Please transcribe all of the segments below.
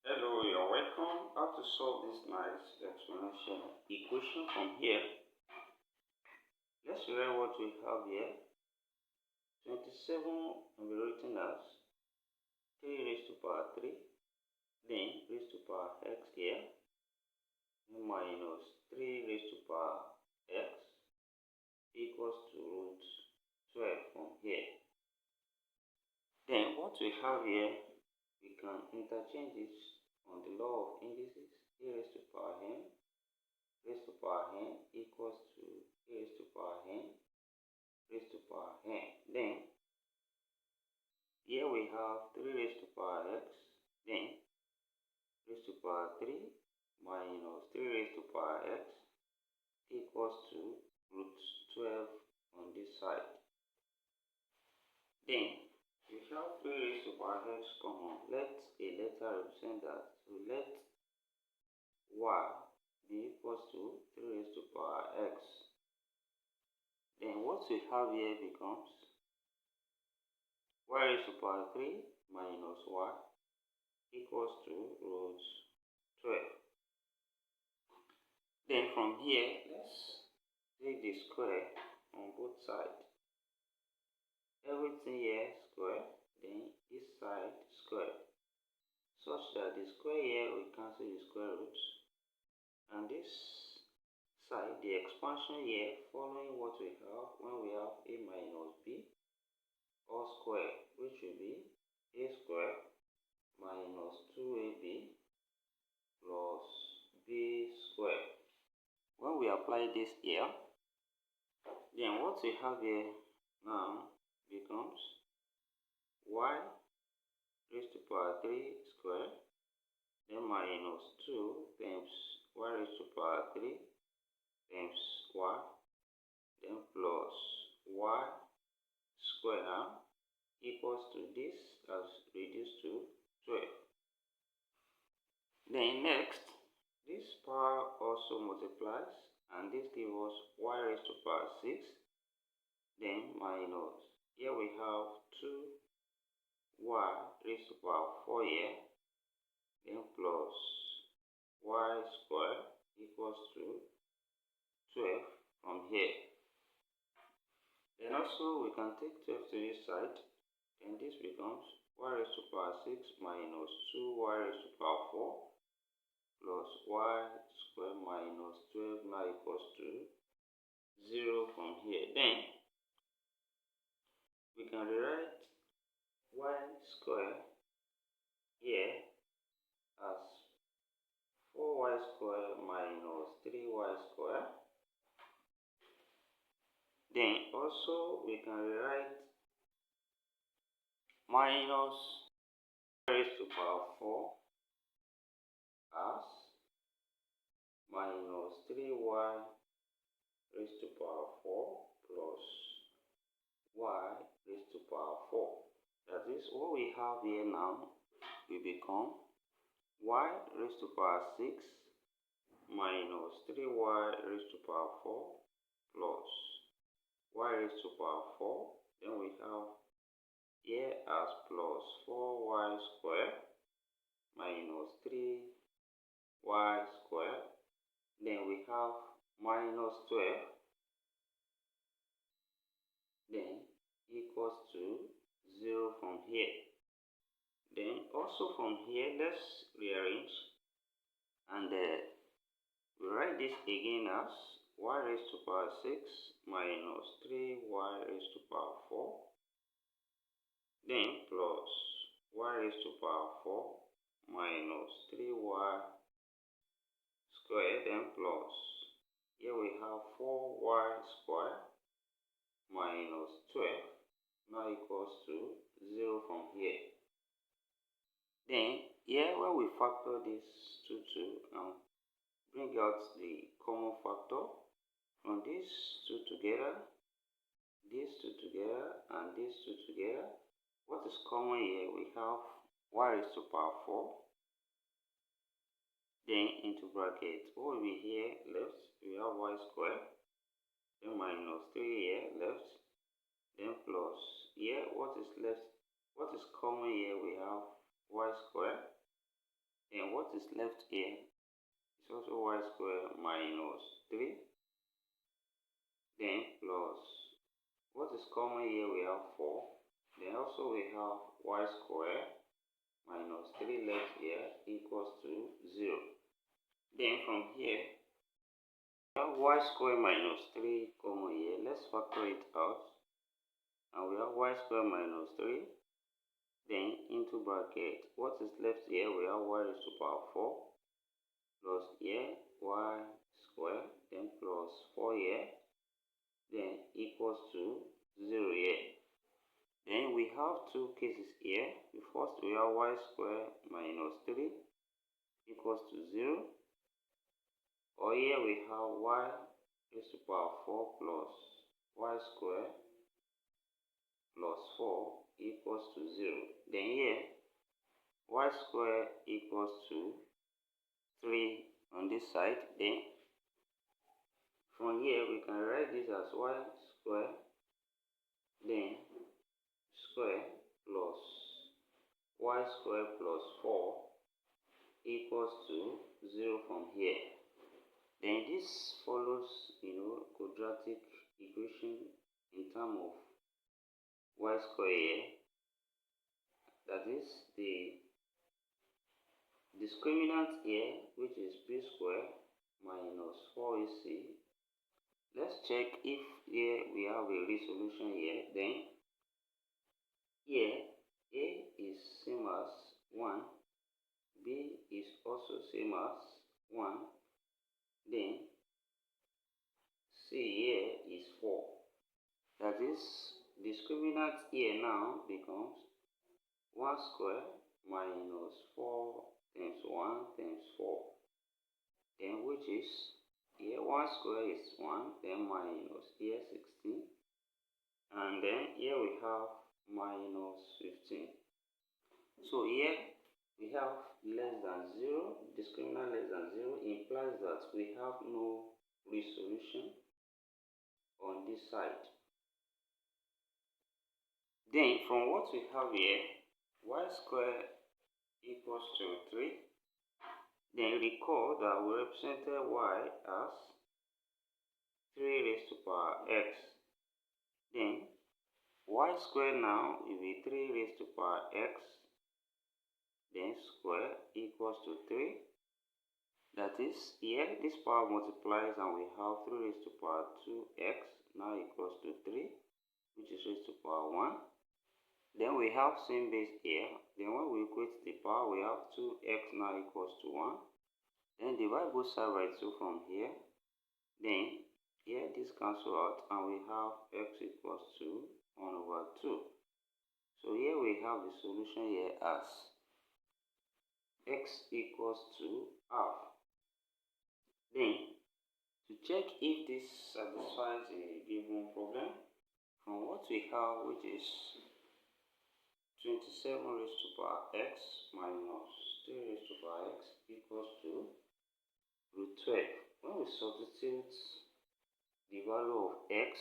Hello, you're welcome. How to solve this nice exponential equation from here. Let's rewrite what we have here. 27 will be written as 3 raised to power 3, then raised to power x here, minus 3 raised to power x equals to root 12 from here. Then what we have here, we can interchange this on the law of indices. A raised to power n raised to power n equals to a raised to power n raised to power n. Then here we have 3 raised to power x, then raised to power 3 minus 3 raised to power x equals to root 12 on this side. Then we have 3 raised to power x common. Let a letter represent that. So let y be equals to 3 raised to power x. Then what we have here becomes y raised to power 3 minus y equals to root 12. Then from here, let's take the square on both sides. Everything here square, then this side square, such that the square here will cancel the square roots, and this side, the expansion here, following what we have when we have a minus b all square, which will be a square minus 2ab plus b square. When we apply this here, then what we have here now becomes y raised to power 3 square, then minus 2 times y raised to power 3 times y, then plus y square now equals to this as reduced to 12. Then next, this power also multiplies, and this gives us y raised to power 6, then minus, here we have 2y raised to power 4 here, then plus y square equals to 12 from here. Then also we can take 12 to this side, and this becomes y raised to power 6 minus 2y raised to power 4 plus y square minus 12 now equals to 0 from here. Then we can rewrite y square here as 4y square minus 3y square. Then also we can rewrite minus raised to power 4 as minus 3y raised to power 4 plus y raised to power 4. That is, what we have here now will become y raised to power 6 minus 3y raised to power 4 plus y raised to power 4. Then we have here as plus 4y square minus 3y square. Then we have minus 12, then equals to 0 from here. Then also from here, let's rearrange, and we write this again as y raised to power 6 minus 3y raised to power 4, then plus y raised to power 4 minus 3y square, then plus, here we have 4y square minus 12 now equals to 0 from here. Then here, when we factor this 2 and bring out the common factor from these 2 together, these 2 together, and these 2 together, what is common here? We have y raised to power 4, then into bracket, what will be here left? We have y square, then minus 3 here left, then plus, here what is left, what is common here? We have y square, then Then what is left here is also y square minus 3. Then plus, what is common here, we have 4. Then also we have y square minus 3 left here equals to 0. Then from here, we have y square minus 3 common here. Let's factor it out. And we have y square minus 3. Then into bracket, what is left here, we have y raised to power 4 plus here y square, then plus 4 here, then equals to 0 here. Then we have two cases here. First we have y square minus 3 equals to 0, or here we have y raised to power 4 plus y square plus 4 equals to 0. Then here y square equals to 3 on this side. Then from here we can write this as y square, then square plus y square plus 4 equals to 0 from here. Then this follows, quadratic equation in terms of y square here. That is the discriminant here, which is b square minus 4ac. Let's check if here we have a resolution here. Then here a is same as 1, b is also same as 1, then c here is 4. That is, discriminant here now becomes 1 square minus 4 times 1 times 4, then which is here 1 square is 1, then minus here 16, and then here we have minus 15. So here we have less than 0, discriminant less than 0 implies that we have no resolution on this side. Then from what we have here, y square equals to 3. Then recall that we represented y as 3 raised to power x. Then y square now will be 3 raised to power x, then square equals to 3. That is, here this power multiplies and we have 3 raised to power 2x now equals to 3, which is raised to power 1. Then we have same base here. Then when we equate the power, we have 2x now equals to 1. Then divide both sides by 2 from here. Then here this cancel out and we have x equals to 1 over 2. So here we have the solution here as x equals to half. Then to check if this satisfies a given problem, from what we have, which is 27 raised to power x minus 3 raised to power x equals to root 12. When we substitute the value of x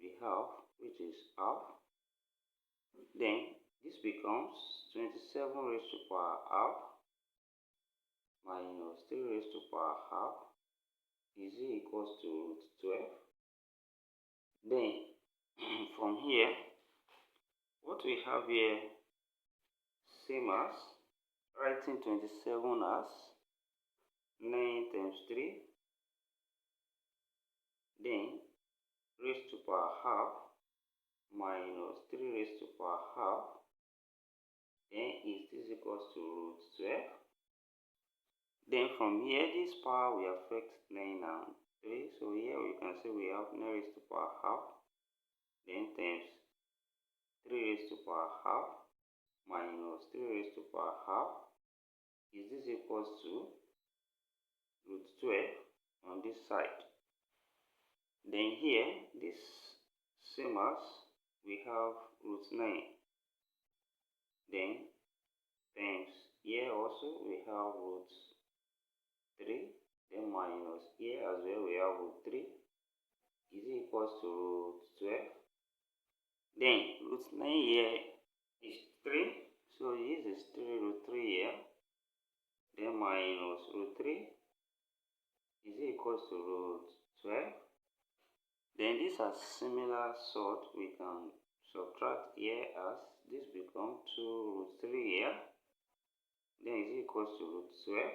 we have, which is half, then this becomes 27 raised to power half minus 3 raised to power half is equals to root 12. Then from here, what we have here, same as writing 27 as 9 times 3, then raised to power half minus 3 raised to power half, then is this equals to root 12. Then from here, this power will affect 9 and 3. So here we can say we have 9 raised to power half, then times 3 raised to power half minus 3 raised to power half. Is this equals to root 12 on this side? Then here, this same as we have root 9. Then times here also we have root 3. Then minus here as well we have root 3. Is equals to root 12. Then root 9 here is 3. So this is 3 root 3 here. equals to root 12. Then these are similar sort. We can subtract here as this becomes 2 root 3 here. Then is equals to root 12.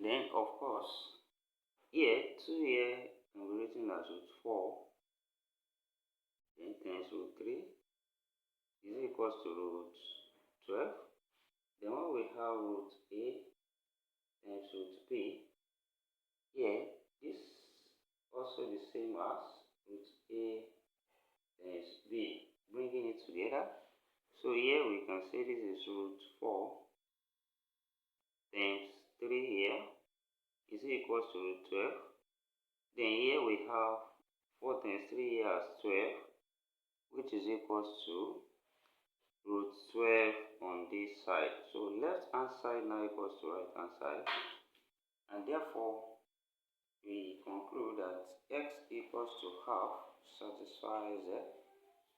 Then of course here 2 here can be written as root 4. Then times root 3 is equals to root 12. Then when we have root a times root b, here this also the same as root a times b, bringing it together. So here we can say this is root 4 times 3 here is equals to root 12. Then here we have 4 times 3 here as 12, which is equals to root 12 on this side. So left hand side now equals to right hand side, and therefore we conclude that x equals to half satisfies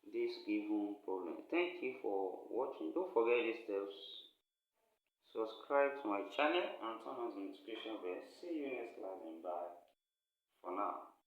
this given problem. Thank you for watching. Don't forget these steps. Subscribe to my channel and turn on the notification bell. See you next class and bye for now.